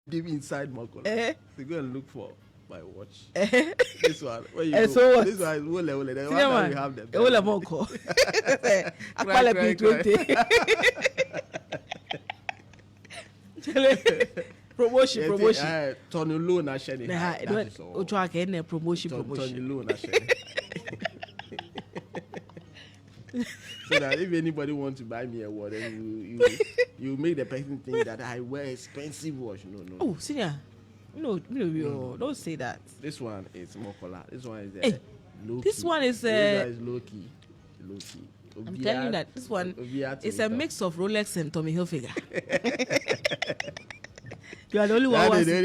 deep inside Mokola. So go and look for my watch. Eh. This one, where you Eh, go? so what? This one is Wole. The Senior one that man, we have the e wole monko. Akwala Cry, P20. Promotion. Tony Low na sheni. That is all. Ojo again promotion. Tony Low na sheni. So that if anybody wants to buy me a watch, then you make the person think that I wear expensive watch. No. Oh, senior. No, don't say that. This one is Mokola. This one is low this key. one is This is low key. I'm telling you that this one is a mix of Rolex and Tommy Hilfiger. You are the only one who has it.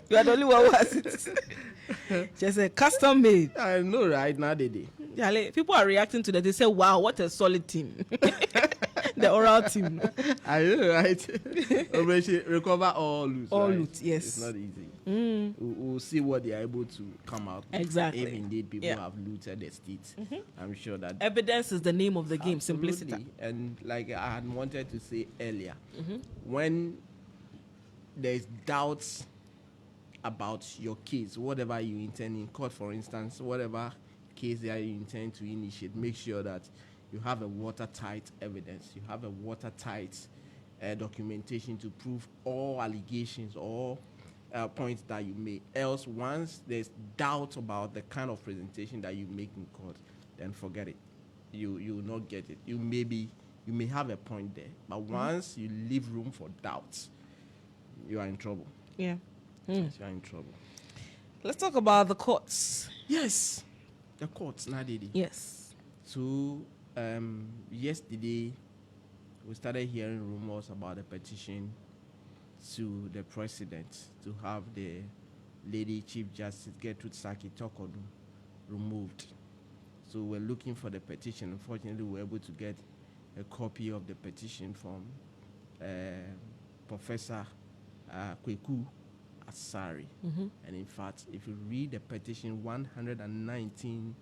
You are the only one who has it. Just a custom made. I know, right? Now they do. Yeah, like, people are reacting to that. They say, "Wow, what a solid team!" The oral team. I know, right? Recover all loot. All right? loot, yes. It's not easy. We'll see what they are able to come out. Exactly. If indeed people have looted the states, I'm sure that evidence is the name of the game. Absolutely. Simplicity. And like I had wanted to say earlier, when there's doubts about your case, whatever you intend in court, for instance, whatever case that you intend to initiate, make sure that you have a watertight evidence, you have a watertight documentation to prove all allegations or points that you make. Else, once there's doubt about the kind of presentation that you make in court, then forget it. You will not get it. You may have a point there, but once you leave room for doubts, you are in trouble. Yeah. Yes, you are in trouble. Let's talk about the courts. Yes, the courts, Nadidi. Yes. So, yesterday, we started hearing rumors about a petition to the president to have the Lady Chief Justice Gertrude Saki Tokodu removed. So we're looking for the petition. Unfortunately, we were able to get a copy of the petition from Professor Kweku Asari. And in fact, if you read the petition, 119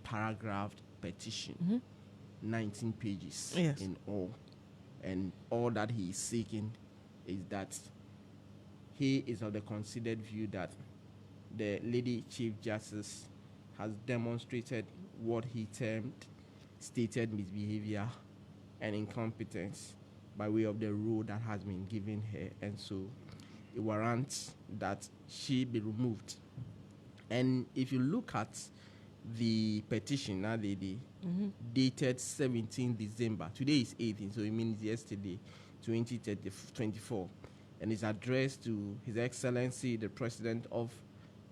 paragraphed petition, 19 pages in all. And all that he is seeking is that he is of the considered view that the Lady Chief Justice has demonstrated what he termed stated misbehavior and incompetence by way of the role that has been given her, and so it warrants that she be removed. And if you look at the petition, now dated 17 December, today is 18, so it means yesterday, 2024, and it's addressed to His Excellency the President of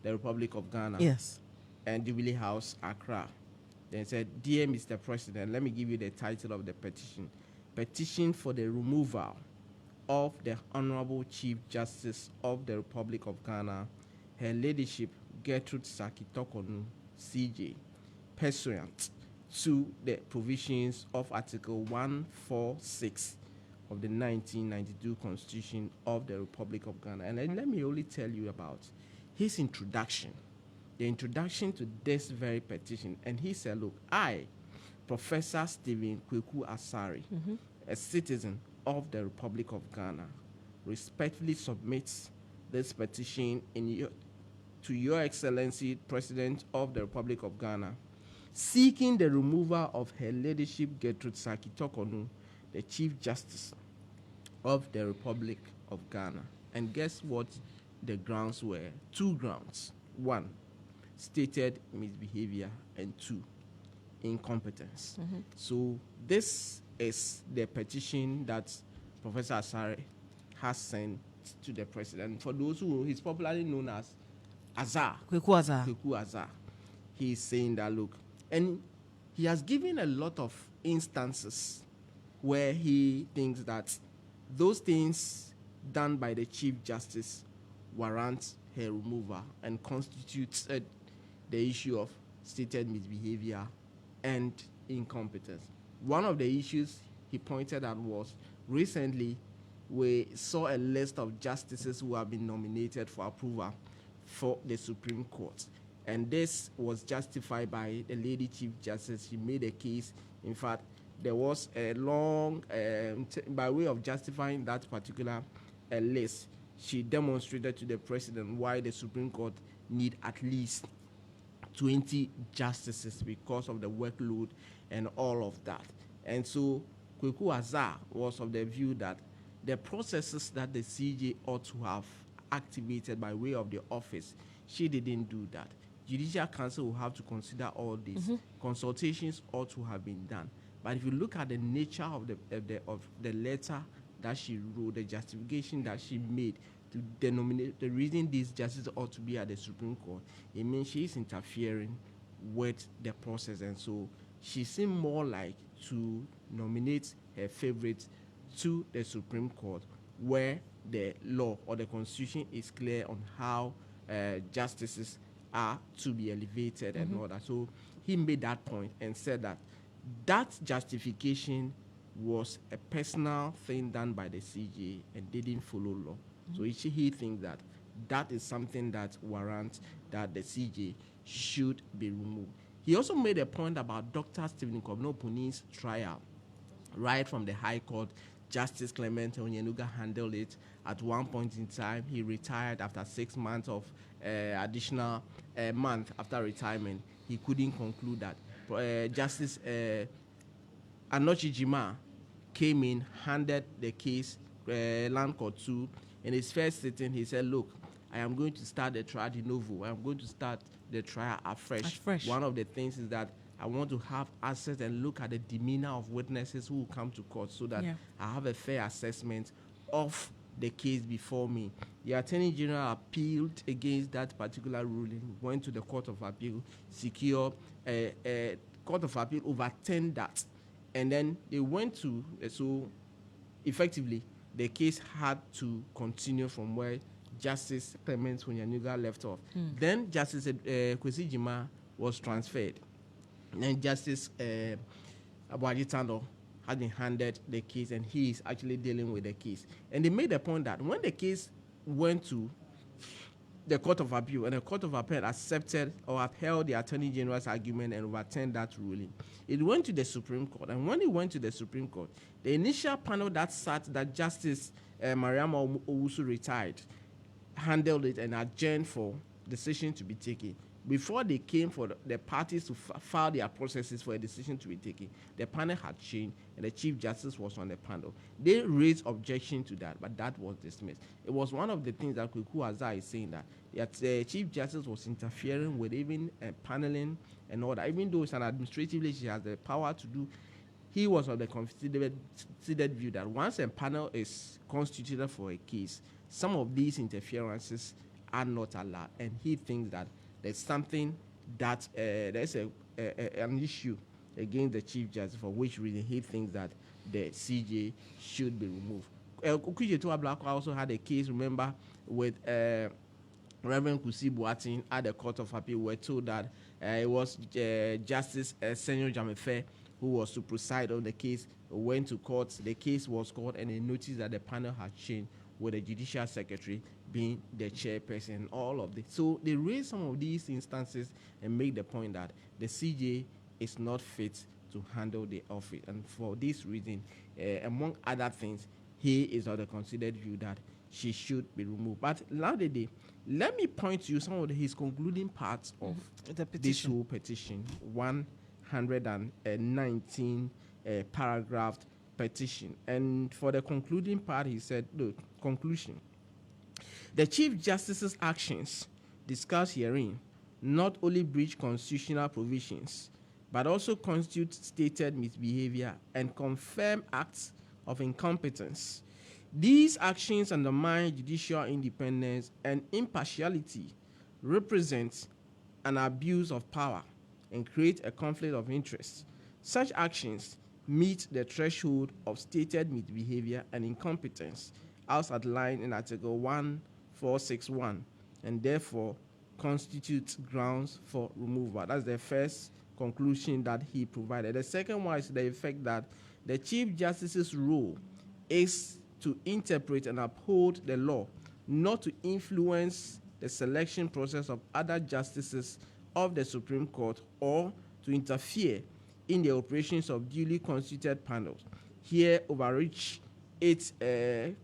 the Republic of Ghana. Yes. And Jubilee House, Accra. Then said, "Dear Mr. President, let me give you the title of the petition. Petition for the removal of the Honorable Chief Justice of the Republic of Ghana, Her Ladyship Gertrude Saki Tokonu, CJ, pursuant to the provisions of Article 146 of the 1992 Constitution of the Republic of Ghana." And let me only tell you about his introduction. The introduction to this very petition, and he said, "Look, I, Professor Stephen Kweku Asari, a citizen of the Republic of Ghana, respectfully submits this petition to Your Excellency, President of the Republic of Ghana, seeking the removal of Her Ladyship Gertrude Saki Tokonu, the Chief Justice of the Republic of Ghana." And guess what the grounds were? 2 grounds. 1, stated misbehavior, and 2, incompetence. So this is the petition that Professor Asari has sent to the president. For those who, he's popularly known as Azar. Kweku Azar. He is saying that, look, and he has given a lot of instances where he thinks that those things done by the Chief Justice warrant her removal and constitutes the issue of stated misbehavior and incompetence. One of the issues he pointed out was recently we saw a list of justices who have been nominated for approval for the Supreme Court. And this was justified by the Lady Chief Justice. She made a case. In fact, there was a long, by way of justifying that particular a list, she demonstrated to the president why the Supreme Court need at least 20 justices because of the workload and all of that. And so Kweku Azar was of the view that the processes that the CJ ought to have activated by way of the office, she didn't do that. Judicial Council will have to consider all this. Consultations ought to have been done. But if you look at the nature of the letter that she wrote, the justification that she made to denominate the reason these justices ought to be at the Supreme Court, it means she is interfering with the process. And so she seemed more like to nominate her favorite to the Supreme Court, where the law or the Constitution is clear on how justices are to be elevated and all that. So he made that point and said that that justification was a personal thing done by the CJ and didn't follow law. So he thinks that that is something that warrants that the CJ should be removed. He also made a point about Dr. Stephen Kobno-Puni's trial. Right from the High Court, Justice Clement Onyenuga handled it. At one point in time, he retired after 6 months of additional month after retirement. He couldn't conclude that. Justice Anochi Jima came in, handed the case, Land Court 2. In his first sitting, he said, look, I am going to start the trial de novo. I am going to start the trial afresh. One of the things is that I want to have access and look at the demeanor of witnesses who will come to court so that I have a fair assessment of the case before me. The Attorney General appealed against that particular ruling, went to the Court of Appeal, secured a Court of Appeal overturned that. And then they went to, so effectively, the case had to continue from where Justice Clement Onyenuga left off. Then Justice Kwesi Jima was transferred. Then Justice Abuaji Tando had been handed the case, and he is actually dealing with the case. And they made the point that when the case went to the Court of Appeal, and the Court of Appeal accepted or upheld the Attorney General's argument and overturned that ruling, it went to the Supreme Court. And when it went to the Supreme Court, the initial panel that sat, that Justice Mariam Owusu retired, handled it and adjourned for decision to be taken. Before they came for the parties to file their processes for a decision to be taken, the panel had changed and the Chief Justice was on the panel. They raised objection to that, but that was dismissed. It was one of the things that Kweku Azar is saying, that the Chief Justice was interfering with even paneling and all that. Even though it's an administratively, she has the power to do. He was of the considered view that once a panel is constituted for a case, some of these interferences are not allowed, and he thinks that there's something that there's an issue against the Chief Justice, for which reason he thinks that the CJ should be removed. Okujetua Blackwell also had a case, remember, with Reverend Kusi Boateng at the Court of Appeal. We're told that it was Justice Senor Jamefe who was to preside on the case, went to court, the case was called, and they noticed that the panel had changed, with the Judicial Secretary being the chairperson and all of this. So they raise some of these instances and make the point that the CJ is not fit to handle the office. And for this reason, among other things, he is of the considered view that she should be removed. But now the day, let me point to you some of his concluding parts of this whole petition, 119 paragraph petition. And for the concluding part, he said, look, conclusion. The Chief Justice's actions discussed herein not only breach constitutional provisions, but also constitute stated misbehavior and confirm acts of incompetence. These actions undermine judicial independence and impartiality, represent an abuse of power, and create a conflict of interest. Such actions meet the threshold of stated misbehavior and incompetence as outlined in Article 1461, and therefore constitutes grounds for removal. That's the first conclusion that he provided. The second one is the effect that the Chief Justice's role is to interpret and uphold the law, not to influence the selection process of other justices of the Supreme Court or to interfere in the operations of duly constituted panels. Here, overreach it's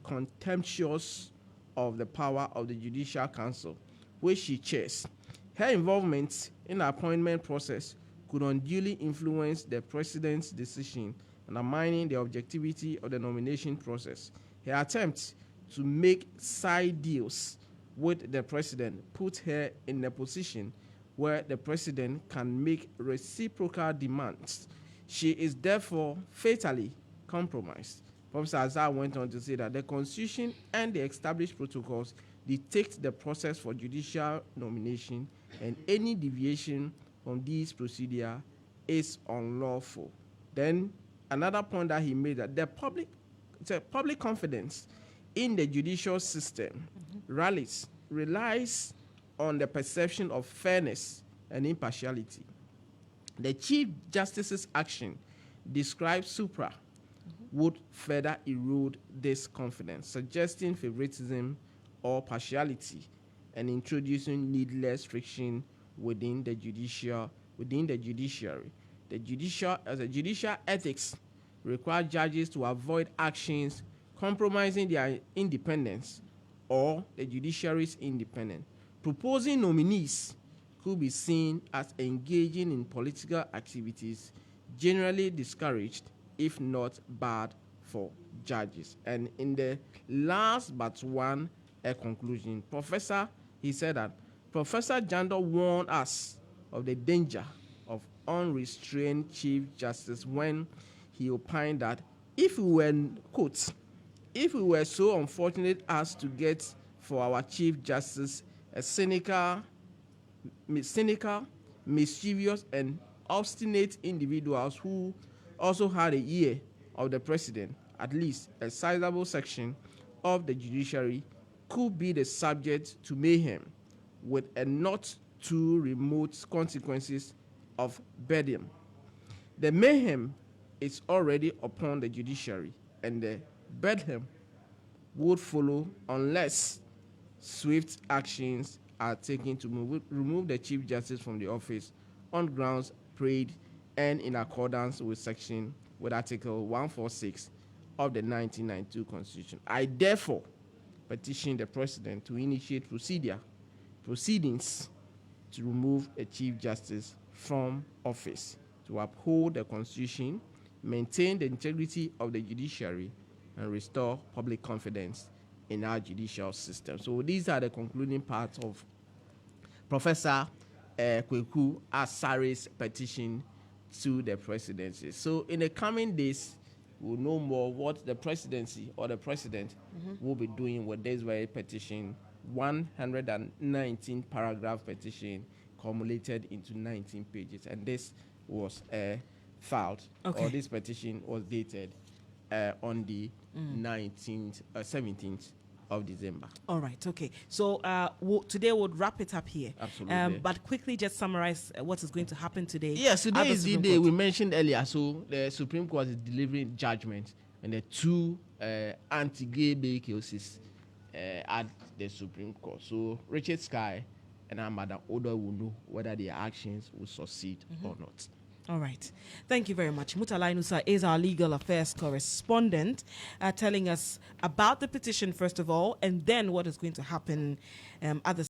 contemptuous of the power of the Judicial Council, which she chairs. Her involvement in the appointment process could unduly influence the president's decision, undermining the objectivity of the nomination process. Her attempt to make side deals with the president put her in a position where the president can make reciprocal demands. She is therefore fatally compromised. Professor Azar went on to say that the Constitution and the established protocols dictate the process for judicial nomination, and any deviation from these procedures is unlawful. Then another point that he made, that the public confidence in the judicial system relies on the perception of fairness and impartiality. The Chief Justice's action described supra would further erode this confidence, suggesting favoritism or partiality and introducing needless friction within the judiciary. The judicial ethics require judges to avoid actions compromising their independence or the judiciary's independence. Proposing nominees could be seen as engaging in political activities, generally discouraged, if not bad, for judges. And in the last but one conclusion, he said that Professor Jandor warned us of the danger of unrestrained Chief Justice when he opined that if we were so unfortunate as to get for our Chief Justice a cynical, mischievous, and obstinate individuals who also had a ear of the president, at least a sizable section of the judiciary could be the subject to mayhem, with a not too remote consequences of bedlam. The mayhem is already upon the judiciary, and the bedlam would follow unless swift actions are taken to remove the Chief Justice from the office on grounds prayed and in accordance with Article 146 of the 1992 Constitution. I therefore petition the President to initiate proceedings to remove a Chief Justice from office, to uphold the Constitution, maintain the integrity of the judiciary, and restore public confidence in our judicial system. So these are the concluding parts of Professor Kweku Asari's petition to the presidency. So in the coming days, we'll know more what the presidency or the president will be doing with this very petition, 119 paragraph petition cumulated into 19 pages. And this was filed, or this petition was dated on the 17th of December. All right, okay. So today we'll wrap it up here. Absolutely. But quickly just summarize what is going to happen today. Yes, today is the day we mentioned earlier. So the Supreme Court is delivering judgment and the two anti-gay bail cases at the Supreme Court. So Richard Sky and Amada Odo will know whether their actions will succeed or not. All right. Thank you very much. Murtala Inusa is our legal affairs correspondent, telling us about the petition, first of all, and then what is going to happen at the